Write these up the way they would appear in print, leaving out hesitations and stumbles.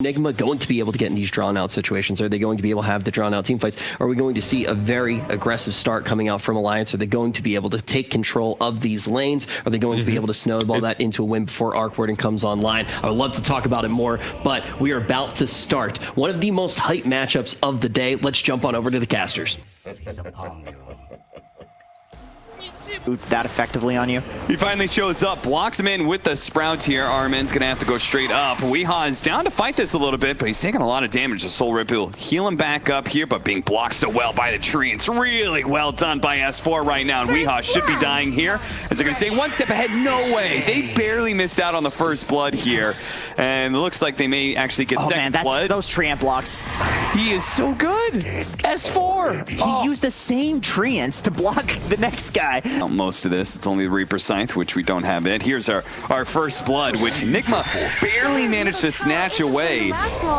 Nigma going to be able to get in these drawn-out situations? Are they going to be able to have the drawn-out team fights? Are we going to see a very aggressive start coming out from Alliance? Are they going to be able to take control of these lanes? Are they going to be able to snowball that into a win before Arc Warden comes online? I would love to talk about it more, but we are about to start one of the most hyped matchups of the day. Let's jump on over to the casters. That effectively on you. He finally shows up, blocks him in with the Sprout here. Armin's gonna have to go straight up. Weehaw is down to fight this a little bit, but he's taking a lot of damage. The Soul Rip will heal him back up here, but being blocked so well by the tree. It's really well done by S4 right now, and Weehaw should be dying here. As they're gonna say, one step ahead, no way. They barely missed out on the first blood here, and it looks like they may actually get second blood. Those treant blocks. He is so good. S4. He used the same treants to block the next guy. Most of this, it's only the Reaper Scythe, which we don't have it. Here's our first blood, which Nigma barely managed to snatch away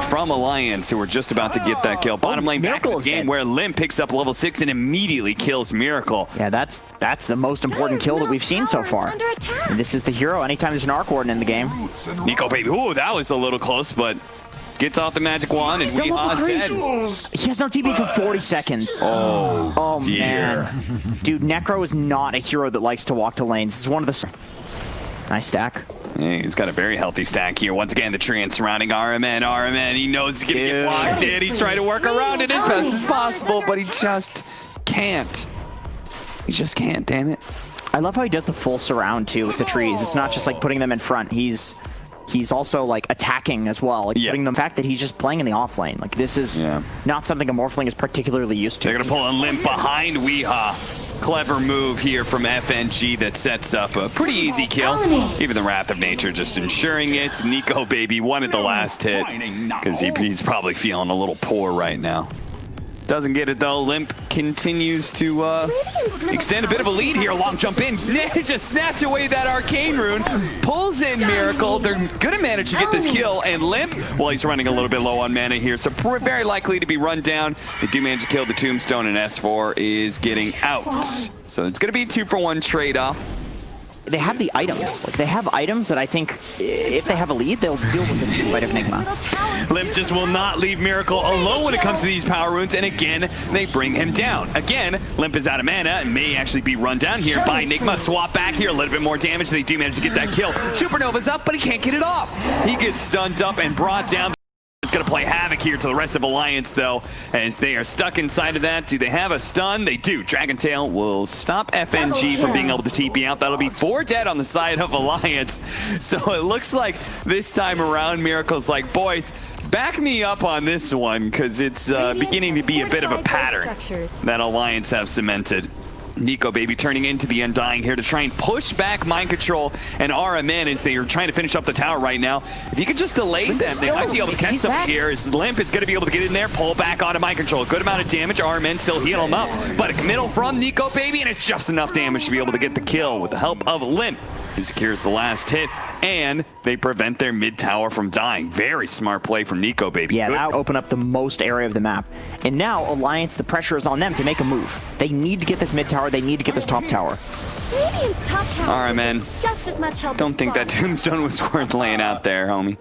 from Alliance, who were just about to get that kill. Bottom lane back in the game where Lim picks up level 6 and immediately kills Miracle. Yeah, that's the most important kill that we've seen so far. And this is the hero anytime there's an Arc Warden in the game. Nico baby, ooh, that was a little close, but gets off the magic wand and Weehaw's dead. He has no TP for 40 seconds. Oh man. Dude, Necro is not a hero that likes to walk to lanes. This is one of the... Nice stack. Yeah, he's got a very healthy stack here. Once again, the treant surrounding RMN. He knows he's going to get blocked in. He's trying to work around it as best as possible, but he just can't. He just can't, damn it. I love how he does the full surround, too, with the trees. It's not just like putting them in front. He's also like attacking as well, like putting the fact that he's just playing in the off lane. Like this is not something a Morphling is particularly used to. They're gonna pull a Limp behind Weehaw. Clever move here from FNG that sets up a pretty easy kill. Even the Wrath of Nature just ensuring it. Nico baby wanted the last hit because he's probably feeling a little poor right now. Doesn't get it though. Limp continues to extend a bit of a lead here. Long jump in. Just snatch away that arcane rune. Pulls in Miracle. They're going to manage to get this kill. And Limp, well, he's running a little bit low on mana here. So very likely to be run down. They do manage to kill the Tombstone, and S4 is getting out. So it's going to be a 2-for-1 trade-off. They have the items. Like, they have items that I think if they have a lead, they'll deal with this fight of Nigma. Limp just will not leave Miracle alone when it comes to these power runes, and again, they bring him down. Again, Limp is out of mana and may actually be run down here by Nigma. Swap back here, a little bit more damage. They do manage to get that kill. Supernova's up, but he can't get it off. He gets stunned up and brought down. It's going to play havoc here to the rest of Alliance, though, as they are stuck inside of that. Do they have a stun? They do. Dragon Tail will stop FNG from being able to TP out. That'll be 4 dead on the side of Alliance. So it looks like this time around, Miracle's like, boys, back me up on this one, because it's beginning to be a bit of a pattern that Alliance have cemented. Nico baby turning into the Undying here to try and push back Mind Control and RMN as they are trying to finish up the tower right now. If you could just delay them, they might be able to catch something here. As Limp is going to be able to get in there, pull back onto Mind Control. Good amount of damage. RMN still heal him up, but a committal from Nico baby, and it's just enough damage to be able to get the kill with the help of Limp. He secures the last hit, and they prevent their mid tower from dying. Very smart play from Nico baby. Yeah, that would open up the most area of the map. And now Alliance, the pressure is on them to make a move. They need to get this mid tower. They need to get this top tower. Alright, man. Don't think that Tombstone was worth laying out there, homie.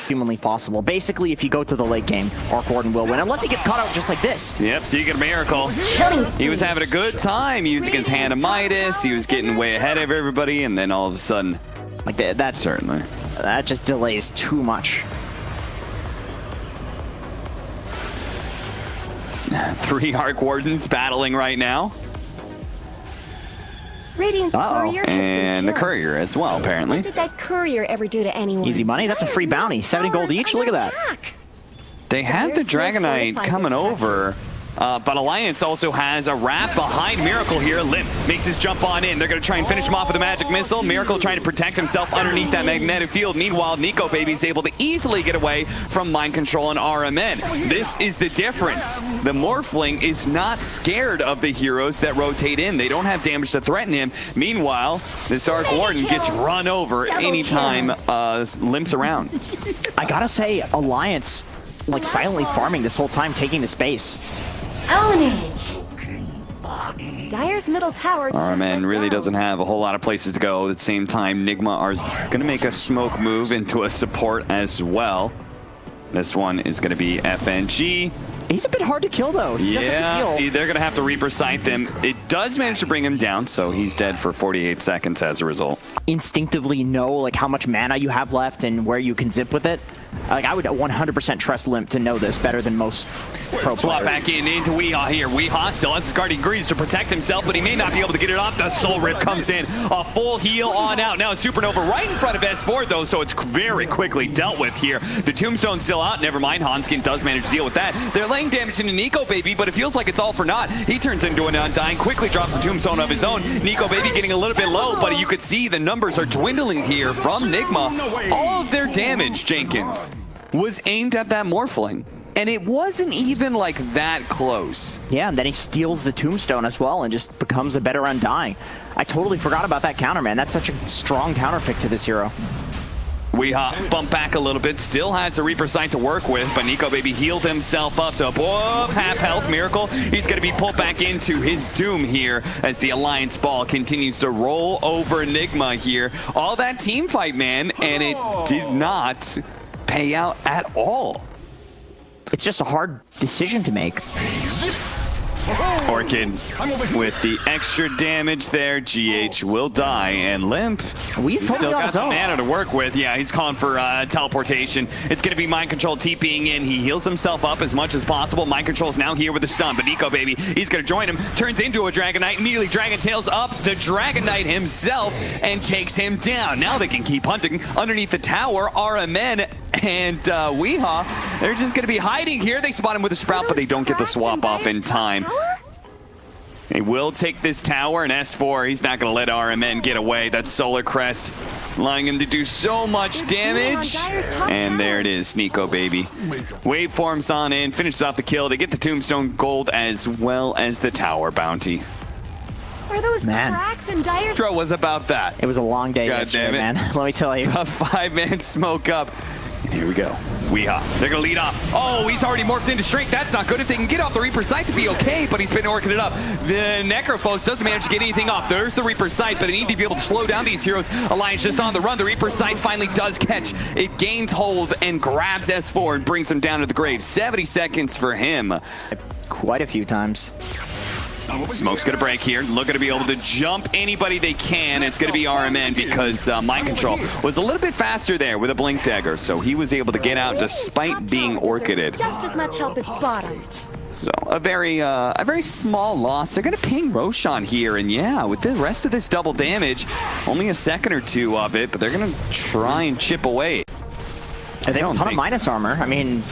Humanly possible. Basically, if you go to the late game, Arc Warden will win, unless he gets caught out just like this. Yep, so you get a Miracle. He was having a good time using his Hand of Midas. He was getting way ahead of everybody, and then all of a sudden, like that certainly. That just delays too much. 3 Arc Wardens battling right now. And the courier as well, apparently. What did that courier ever do to anyone? Easy money. That's a free bounty. 70 gold each. Look at that. They have the Dragonite coming over. But Alliance also has a Wrath behind Miracle here. Limp makes his jump on in. They're going to try and finish him off with a magic missile. Miracle trying to protect himself underneath that magnetic field. Meanwhile, Nico baby is able to easily get away from Mind Control and RMN. This is the difference. The Morphling is not scared of the heroes that rotate in. They don't have damage to threaten him. Meanwhile, this Arc Warden gets run over anytime Limp's around. I gotta say, Alliance, like silently farming this whole time, taking the space. Dire's middle tower. RMN really doesn't have a whole lot of places to go. At the same time, Nigma are going to make a smoke move into a support as well. This one is going to be FNG. He's a bit hard to kill, though. He Yeah, they're going to have to Reaper Scythe him. It does manage to bring him down, so he's dead for 48 seconds as a result. Instinctively know like how much mana you have left and where you can zip with it. Like I would 100% trust Limp to know this better than most pro Swap players. back into Weehaw here. Weehaw still has his guardian greaves to protect himself, but he may not be able to get it off. The Soul Rip comes in. A full heal on out. Now Supernova right in front of S4, though, so it's very quickly dealt with here. The Tombstone's still out. Never mind. Hanskin does manage to deal with that. They're laying damage into Nico Baby, but it feels like it's all for naught. He turns into an Undying, quickly drops a Tombstone of his own. Nico Baby getting a little bit low, but you could see the numbers are dwindling here from Nigma. All of their damage, Jenkins, was aimed at that Morphling. And it wasn't even like that close. Yeah, and then he steals the Tombstone as well and just becomes a better Undying. I totally forgot about that counter, man. That's such a strong counter pick to this hero. Weehaw bump back a little bit, still has the Reaper Sight to work with, but Nico Baby healed himself up to half health. Miracle, he's going to be pulled back into his doom here as the Alliance ball continues to roll over Nigma here. All that team fight, man, and it did not pay out at all. It's just a hard decision to make. Orchid with the extra damage there. GH will die, and Limp We've still got some mana to work with. Yeah, he's calling for teleportation. It's going to be Mind Control TPing in. He heals himself up as much as possible. Mind Control's now here with a stun, but Nico Baby, he's going to join him. Turns into a Dragon Knight, immediately Dragon Tails up the Dragon Knight himself and takes him down. Now they can keep hunting underneath the tower. RMN and Weehaw, they're just going to be hiding here. They spot him with a Sprout, but they don't get the swap off in time. They will take this tower, and S4, he's not going to let RMN get away. That's Solar Crest, allowing him to do so much damage. And there it is, Nico Baby. Waveforms on in, finishes off the kill. They get the Tombstone Gold as well as the tower bounty. Are those Man. cracks in Dyer's? Intro was about that. It was a long day God yesterday, damn man. Let me tell you. A 5-man smoke up. And here we go. Weehaw. They're going to lead off. Oh, he's already morphed into Strength. That's not good. If they can get off the Reaper Sight to be okay, but he's been working it up. The Necrophos doesn't manage to get anything off. There's the Reaper Sight, but they need to be able to slow down these heroes. Alliance just on the run. The Reaper Sight finally does catch. It gains hold and grabs S4 and brings him down to the grave. 70 seconds for him. Quite a few times. Smoke's going to break here. Looking to be able to jump anybody they can. It's going to be RMN because Mind Control was a little bit faster there with a Blink Dagger, so he was able to get out despite being orchided. Just as much help as bottom. So a very small loss. They're going to ping Roshan here, and yeah, with the rest of this double damage, only a second or two of it, but they're going to try and chip away. And they have a ton of minus armor. I mean,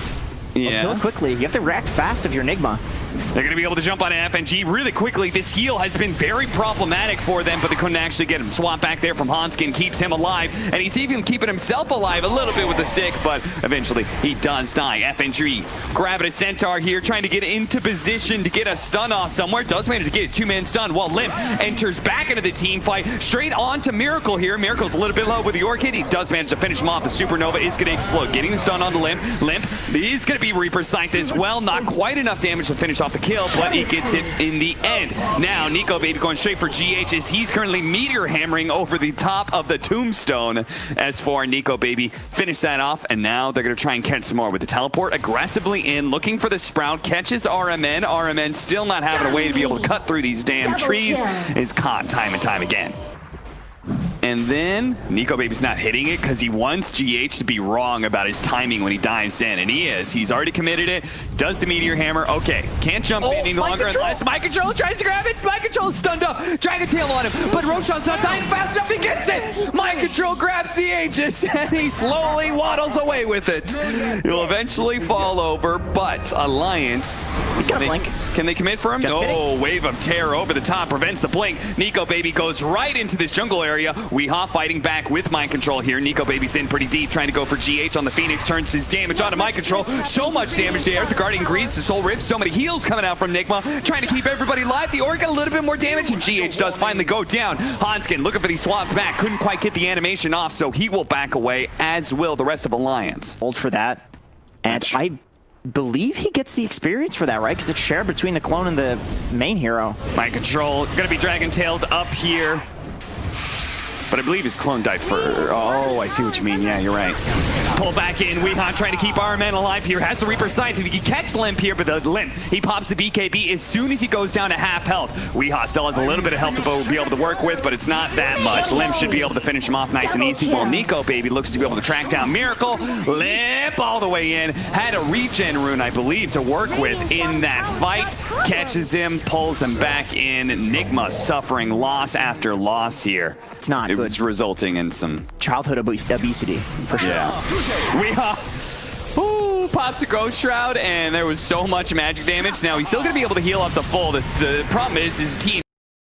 yeah. kill it quickly. You have to react fast if you're Nigma. They're going to be able to jump on an FNG really quickly. This heal has been very problematic for them, but they couldn't actually get him. Swap back there from Hanskin keeps him alive, and he's even keeping himself alive a little bit with the stick, but eventually he does die. FNG grabbing a Centaur here, trying to get into position to get a stun off somewhere. Does manage to get a 2-man stun while Limp enters back into the team fight. Straight on to Miracle here. Miracle's a little bit low with the Orchid. He does manage to finish him off. The Supernova is going to explode, getting the stun on the Limp. Limp is going to be Reaper Sight as well. Not quite enough damage to finish off the kill, but he gets it in the end. Now Nico Baby going straight for GH as he's currently meteor hammering over the top of the Tombstone. As for Nico Baby, finish that off, and now they're going to try and catch some more with the teleport aggressively in, looking for the Sprout, catches RMN. RMN still not having a way to be able to cut through these damn trees, is caught time and time again. And then Nico Baby's not hitting it because he wants GH to be wrong about his timing when he dives in, and he is. He's already committed it, does the Meteor Hammer. Okay, can't jump in any longer unless Mind Control tries to grab it. Mind Control is stunned up. Dragon Tail on him, but Roshan's not dying fast enough. He gets it. Mind Control grabs the Aegis, and he slowly waddles away with it. He'll eventually fall over, but Alliance, He's got a blink. Can they commit for him? Just kidding. No, Wave of Terror over the top prevents the blink. Nico Baby goes right into this jungle area. Weehaw fighting back with Mind Control here. Nico Baby's in pretty deep, trying to go for GH on the Phoenix. Turns his damage onto Mind Control. So much damage there. The Guardian Greaves, the Soul Rift. So many heals coming out from Nigma. Trying to keep everybody alive. The Orc got a little bit more damage, and GH does finally go down. Hanskin looking for these swaps back. Couldn't quite get the animation off, so he will back away, as will the rest of Alliance. Hold for that. And I believe he gets the experience for that, right? Because it's shared between the clone and the main hero. Mind Control gonna be Dragon Tailed up here. But I believe his clone died for... Oh, I see what you mean. Yeah, you're right. Pulls back in. Weehan trying to keep our man alive here. Has the Reaper Scythe. If he can catch Limp here, but the Limp, he pops the BKB as soon as he goes down to half health. Weehan still has a little bit of health to be able to work with, but it's not that much. Limp should be able to finish him off nice and easy. While Nico Baby looks to be able to track down Miracle. Limp all the way in. Had a regen rune, I believe, to work with in that fight. Catches him, pulls him back in. Nigma suffering loss after loss here. It's not It good. was resulting in some Childhood obesity, for sure. Yeah. Ooh, pops the Ghost Shroud, and there was so much magic damage. Now he's still going to be able to heal up to full. The problem is his team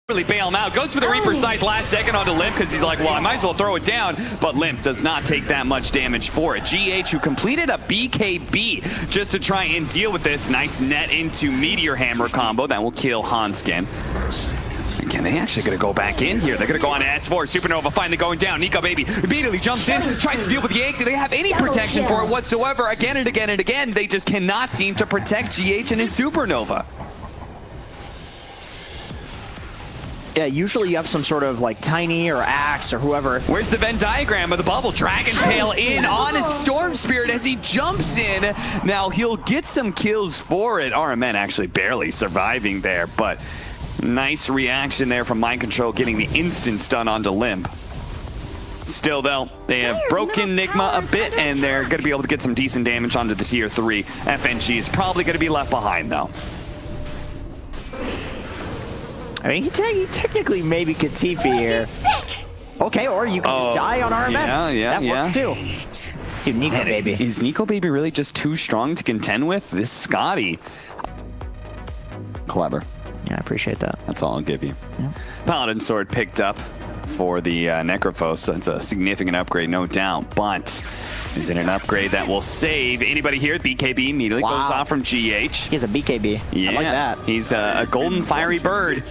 really bail him out. Goes for the Reaper Scythe last second onto Limp because he's like, well, I might as well throw it down. But Limp does not take that much damage for it. GH, who completed a BKB just to try and deal with this. Nice net into Meteor Hammer combo. That will kill Hanskin. Again, they actually going to go back in here. They're going to go on to S4. Supernova finally going down. Nico Baby immediately jumps in, tries to deal with the Yank. Do they have any protection for it whatsoever? Again and again and again, they just cannot seem to protect GH and his Supernova. Yeah, usually you have some sort of like Tiny or Axe or whoever. Where's the Venn diagram of the bubble? Dragon Tail in on his Storm Spirit as he jumps in. Now he'll get some kills for it. RMN actually barely surviving there, but nice reaction there from Mind Control, getting the instant stun onto Limp. Still, though, they have broken Nigma a bit, and they're going to be able to get some decent damage onto the tier 3. FNG is probably going to be left behind, though. I mean, he technically maybe could TP here. Okay, or you can just die on RMN. Yeah, that works too. Dude, Nico Baby. Is Nico Baby really just too strong to contend with? This Scotty. Clever. Yeah, I appreciate that. That's all I'll give you. Yeah. Paladin Sword picked up for the Necrophos. That's a significant upgrade, no doubt. But is it an upgrade that will save anybody here? BKB immediately goes off from GH. He has a BKB. Yeah, I like that. He's a golden fiery bird.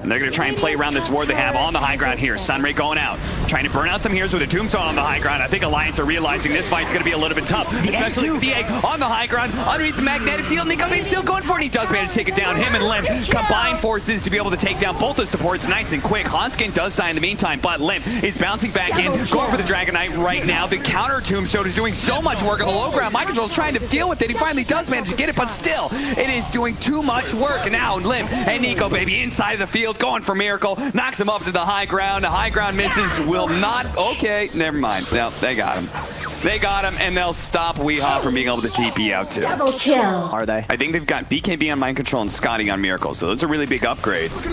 And they're going to try and play around this ward they have on the high ground here. Sunray going out, trying to burn out some heroes with a tombstone on the high ground. I think Alliance are realizing this fight's going to be a little bit tough, especially with the egg on the high ground, underneath the magnetic field. Nico Baby still going for it. He does manage to take it down. Him and Limp combine forces to be able to take down both the supports nice and quick. Hanskin does die in the meantime, but Limp is bouncing back in, going for the Dragon Knight right now. The counter tombstone is doing so much work on the low ground. Mind Control is trying to deal with it. He finally does manage to get it, but still, it is doing too much work. And now Limp and Nico Baby inside of the field, going for Miracle. Knocks him up to the high ground. The high ground misses. Will not. Okay, never mind. No, they got him. They got him, and they'll stop Weehaw from being able to TP out too. Double kill. Are they? I think they've got BKB on Mind Control and Scotty on Miracle, so those are really big upgrades.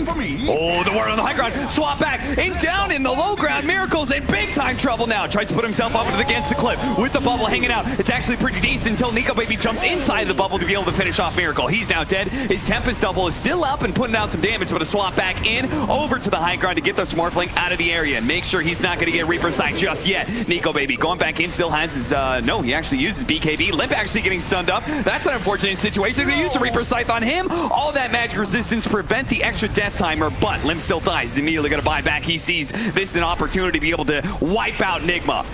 Oh, the ward on the high ground. Swap back and down in the low ground. Miracle's in big time trouble now. Tries to put himself up against the cliff with the bubble hanging out. It's actually pretty decent until Nico Baby jumps inside the bubble to be able to finish off Miracle. He's now dead. His Tempest double is still up and putting out some damage, but a swap back in over to the high ground to get the Smurfling out of the area and make sure he's not going to get Reaper Sight just yet. Nico Baby going back in, still has his, no, he actually uses BKB. Limp actually getting stunned up. That's an unfortunate situation. They use the Reaper Scythe on him. All that magic resistance prevent the extra death timer, but Limp still dies. He's immediately going to buy back. He sees this as an opportunity to be able to wipe out Nigma.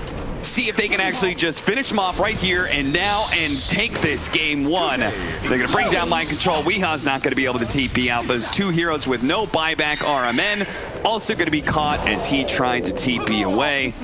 See if they can actually just finish him off right here and now and take this game one. They're going to bring down Mind Control. Weeha's not going to be able to TP out. Those two heroes with no buyback RMN also going to be caught as he tried to TP away.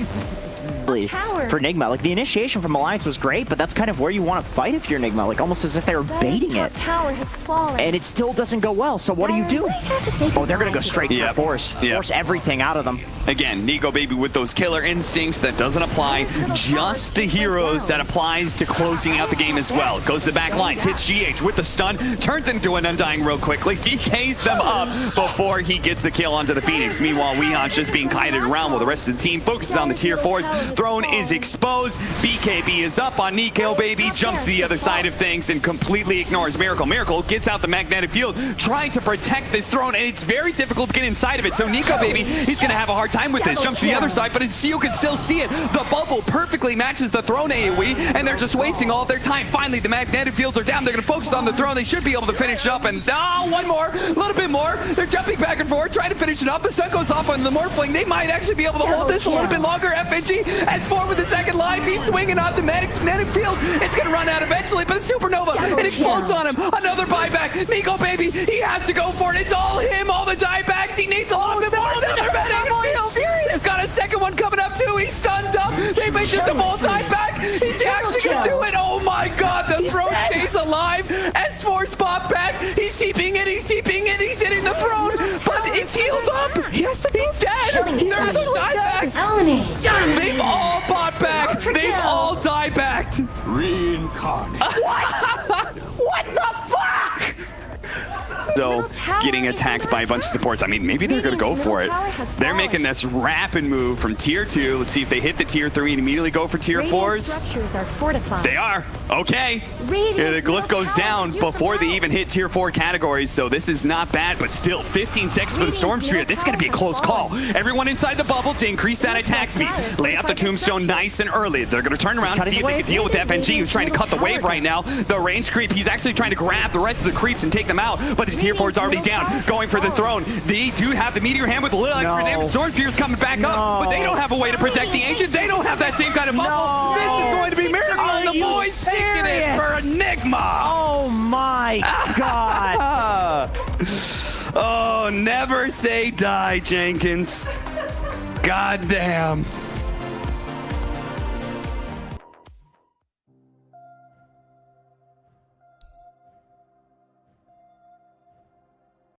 For Nigma, like the initiation from Alliance was great, but that's kind of where you want to fight if you're Nigma, like almost as if they were baiting it. Tower has fallen. And it still doesn't go well, so what do you do? Oh, they're going to go straight to force. Force everything out of them. Again, Nico Baby with those killer instincts that doesn't apply just to heroes, that applies to closing out the game as well. Goes to the back lines, hits GH with the stun, turns into an Undying real quickly, DKs them up before he gets the kill onto the Phoenix. Meanwhile, Weehan's just being kited around while the rest of the team focuses on the tier 4s. Throne is exposed. BKB is up on Nico Baby, jumps to the other side of things and completely ignores Miracle. Miracle gets out the magnetic field, trying to protect this throne, and it's very difficult to get inside of it. So Nico Baby, he's going to have a hard time with this. Jumps to the other side, but you can still see it. The bubble perfectly matches the throne AoE, and they're just wasting all of their time. Finally, the magnetic fields are down. They're going to focus on the throne. They should be able to finish up, and one more, a little bit more. They're jumping back and forth, trying to finish it off. The sun goes off on the Morphling. They might actually be able to hold this a little bit longer. FNG has 4 with the second life. He's swinging off the magnetic field. It's going to run out eventually, but the Supernova, it explodes on him. Another buyback. Nico Baby, he has to go for it. It's all him, all the diebacks. He needs a little bit more than their medic. He's got a second one coming up too. He's stunned up. They may just a multi back. He's actually gonna do it. Oh my god, the throne stays alive. S4's pop back. He's TPing it, he's TPing it, he's hitting the throne, but it's healed up. He's dead. There's the diebacks. They've all bought back. They've all diebacked. Reincarnate. What? What the fuck? So, getting attacked by a bunch of supports. I mean, maybe they're going to go for it. They're making this rapid move from tier 2. Let's see if they hit the tier 3 and immediately go for tier 4s. Structures are fortified. They are. Okay. Yeah, the glyph goes down before they even hit tier 4 categories, so this is not bad, but still 15 seconds for the Storm Spirit. This is going to be a close call. Everyone inside the bubble to increase that attack speed. Lay out the tombstone nice and early. They're going to turn around and see if they can deal with FNG, who's trying to cut the wave right now. The range creep, he's actually trying to grab the rest of the creeps and take them out, but his tier 4 is already down, going for the throne. They do have the meteor hand with a little extra damage. Storm Spirit's coming back up, but they don't have a way to protect the Ancient. They don't have that same kind of bubble. This is going to be Miracle, and the boys taking it for Nigma. Oh my god. Oh, never say die, Jenkins. God damn.